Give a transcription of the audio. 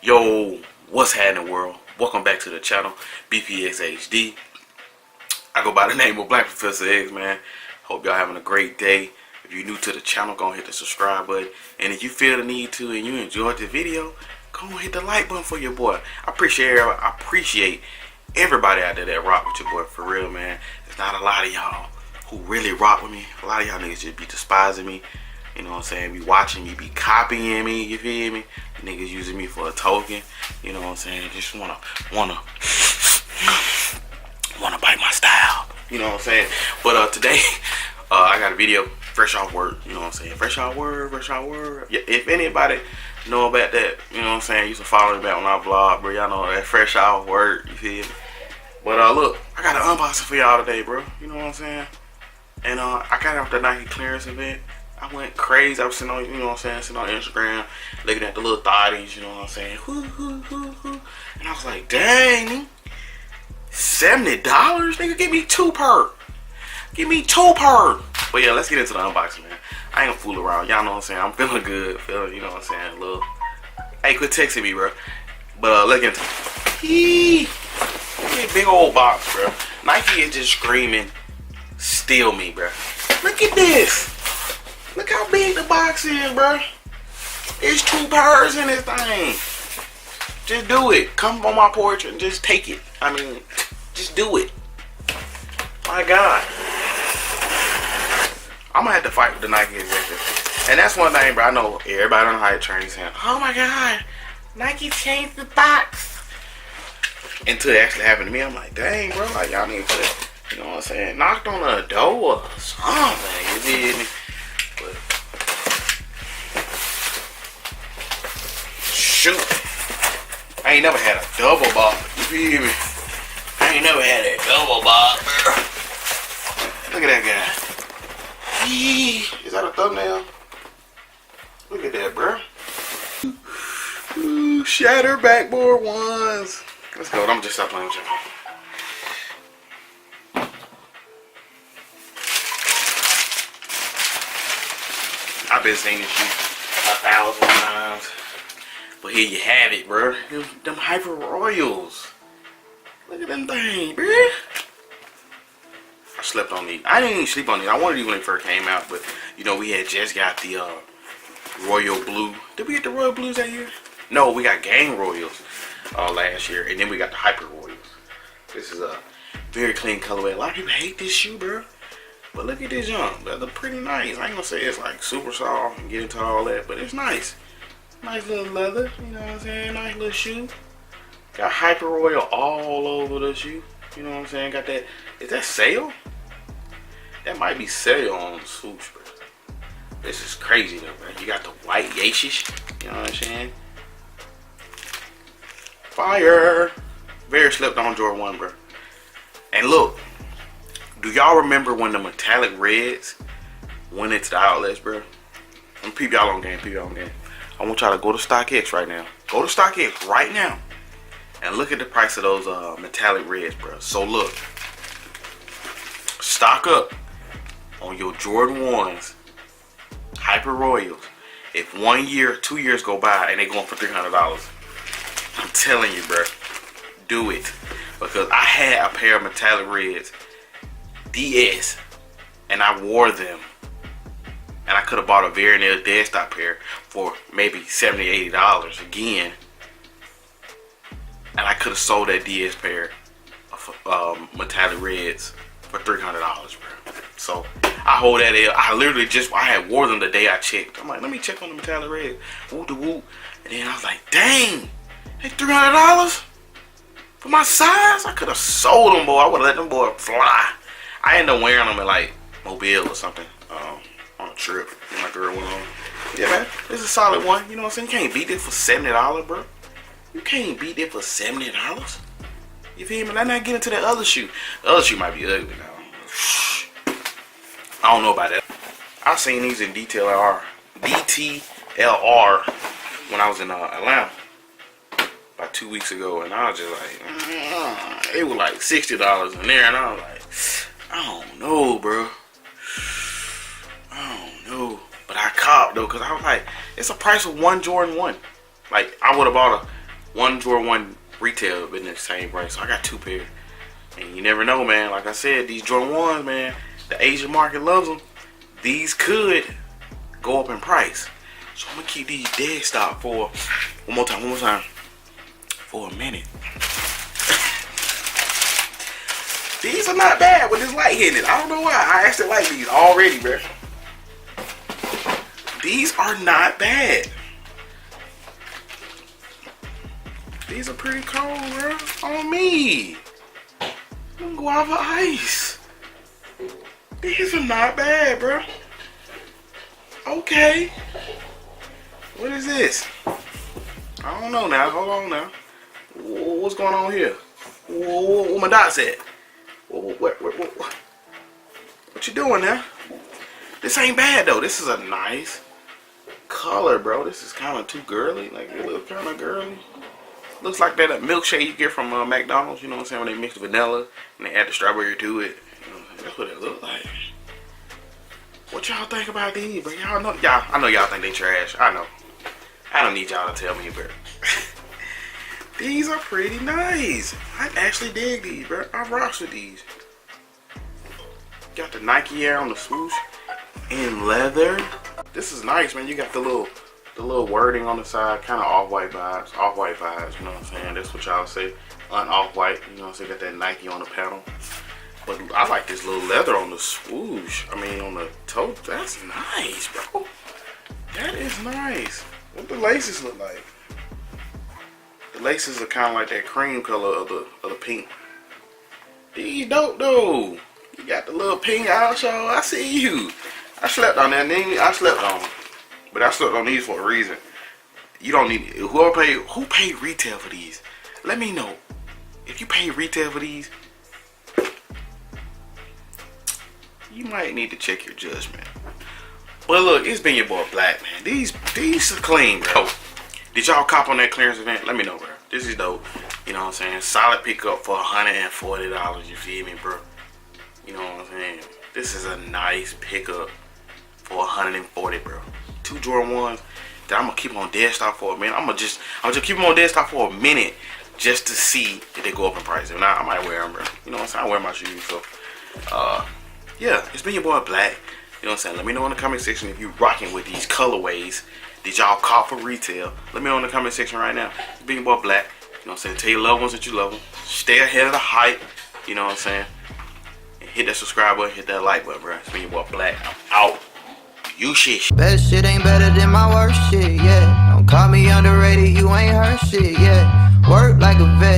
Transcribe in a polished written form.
Yo, what's happening, world? Welcome back to the channel, BPXHD. I go by the name of Black Professor X, man. Hope y'all having a great day. If you're new to the channel, go hit the subscribe button. And if you feel the need to and you enjoyed the video, go hit the like button for your boy. I appreciate everybody out there that rock with your boy, for real, man. There's not a lot of y'all who really rock with me. A lot of y'all niggas just be despising me. You know what I'm saying? Be watching me, be copying me, you feel me? Niggas using me for a token. You know what I'm saying? Just wanna bite my style. You know what I'm saying? But today, I got a video fresh off work. You know what I'm saying? Fresh off work. Yeah, if anybody know about that, you know what I'm saying? Used to follow me back on our vlog, bro. Y'all know that fresh off work. You feel me? But look, I got an unboxing for y'all today, bro. You know what I'm saying? And I got it off the Nike clearance event. I went crazy. I was sitting on, you know what I'm saying, sitting on Instagram, looking at the little thotties, you know what I'm saying, and I was like, dang, $70, nigga, give me two per. But yeah, let's get into the unboxing, man. I ain't gonna fool around. Y'all know what I'm saying. I'm feeling good, you know what I'm saying, a little. Hey, quit texting me, bro. But let's get into it. Big old box, bro. Nike is just screaming, steal me, bro. Look at this. Look how big the box is, bro. It's 2 pairs in this thing. Just do it. Come on my porch and just take it. I mean, just do it. My God. I'm gonna have to fight with the Nike executive. And that's one thing, bro. I know everybody on the hype train saying, oh my God, Nike changed the box. Until it actually happened to me, I'm like, dang, bro. Like, y'all need to, you know what I'm saying, knocked on a door or something. You did me. But shoot, I ain't never had a double box. You feel me? I ain't never had a double box, bro. Look at that guy. Is that a thumbnail? Look at that, bro. Ooh, shatter backboard 1's. Let's go. I'm just stop playing with you. I've been saying this shit 1,000 times, but here you have it, bro. Them Hyper Royals. Look at them things, bro. I slept on these. I didn't even sleep on these. I wanted these when they first came out, but you know we had just got the Royal Blue. Did we get the Royal Blues that year? No, we got Game Royals last year, and then we got the Hyper Royals. This is a very clean colorway. A lot of people hate this shoe, bro. But look at this jump. They're pretty nice. I ain't gonna say it's like super soft and get into all that, but it's nice. Nice little leather, you know what I'm saying? Nice little shoe. Got Hyper Royal all over the shoe. You know what I'm saying? Got that. Is that sale? That might be sale on swoosh, bro. This is crazy though, bro. You got the white Yeezys. You know what I'm saying? Fire. Very slept on Jordan 1, bro. And look. Do y'all remember when the metallic reds went into the outlets, bro? I'm peep y'all on game, I want y'all to go to StockX right now. Go to StockX right now and look at the price of those metallic reds, bro. So look, stock up on your Jordan 1's Hyper Royals. If 1 year, 2 years go by and they going for $300, I'm telling you, bro, do it. Because I had a pair of metallic reds DS and I wore them, and I could have bought a very near dead stock pair for maybe $70-$80 again, and I could have sold that DS pair of metallic reds for $300, bro. So I hold that L. I literally I had wore them the day I checked. I'm like, let me check on the metallic red, whoop de whoop, and then I was like, dang, they $300 for my size. I could have sold them, boy. I would have let them boy fly. I ended up wearing them at like Mobile or something on a trip. My girl went on. Yeah, man, this is a solid one. You know what I'm saying? You can't beat it for $70, bro. You can't beat it for $70. You feel me? Let's not get into that other shoe. The other shoe might be ugly now. I don't know about that. I seen these in DTLR when I was in Atlanta about 2 weeks ago, and I was just like, it was like $60 in there, and I was like, I don't know, bro. I don't But I copped though, cause I was like, it's the price of one Jordan 1. Like I would have bought 1's Jordan 1 retail been the same price. So I got 2 pairs. And you never know, man. Like I said, these Jordan 1s, man, the Asian market loves them. These could go up in price. So I'm gonna keep these dead stock for one more time, for a minute. These are not bad with this light hitting it. I don't know why. I actually like these already, bro. These are not bad. These are pretty cold, bro. On me. I'm guava ice. These are not bad, bro. Okay. What is this? I don't know now. Hold on now. What's going on here? Where my dots at? What you doing now? This ain't bad though. This is a nice color, bro. This is kind of too girly. Like, it looks kind of girly. Looks like that milkshake you get from McDonald's. You know what I'm saying? When they mix vanilla and they add the strawberry to it. You know, that's what it look like. What y'all think about these, bro? Y'all know, I know y'all think they trash. I know. I don't need y'all to tell me, bro. These are pretty nice. I actually dig these, bro. I rocks with these. Got the Nike Air on the swoosh in leather. This is nice, man. You got the little wording on the side, kind of off-white vibes. Off-white vibes, you know what I'm saying? That's what y'all say. Off-white, you know what I'm saying? Got that Nike on the panel. But I like this little leather on the swoosh. I mean, on the toe. That's nice, bro. That is nice. What the laces look like? The laces are kind of like that cream color of the pink. These dope though. You got the little pink out, y'all. I see you. I slept on that. I slept on them, but I slept on these for a reason. You don't need who paid retail for these. Let me know if you paid retail for these. You might need to check your judgment. But look, it's been your boy Black, man. These are clean, bro. Did y'all cop on that clearance event? Let me know, bro. This is dope. You know what I'm saying? Solid pickup for $140. You feel me, bro? You know what I'm saying? This is a nice pickup for $140, bro. 2 Jordan 1s that I'm gonna keep on dead stock for a minute. I'm just keep them on dead stock for a minute just to see if they go up in price. If not, I might wear them, bro. You know what I'm saying? I wear my shoes, so yeah. It's been your boy Black. You know what I'm saying? Let me know in the comment section if you rocking with these colorways. Did y'all cop for retail? Let me know in the comment section right now. It's been your boy Black. You know what I'm saying? Tell your loved ones that you love them. Stay ahead of the hype. You know what I'm saying? And hit that subscribe button, hit that like button, bro. It's been your boy Black. I'm out. You shit. Best shit ain't better than my worst shit, yeah. Don't call me underrated, you ain't heard shit, yeah. Work like a vet.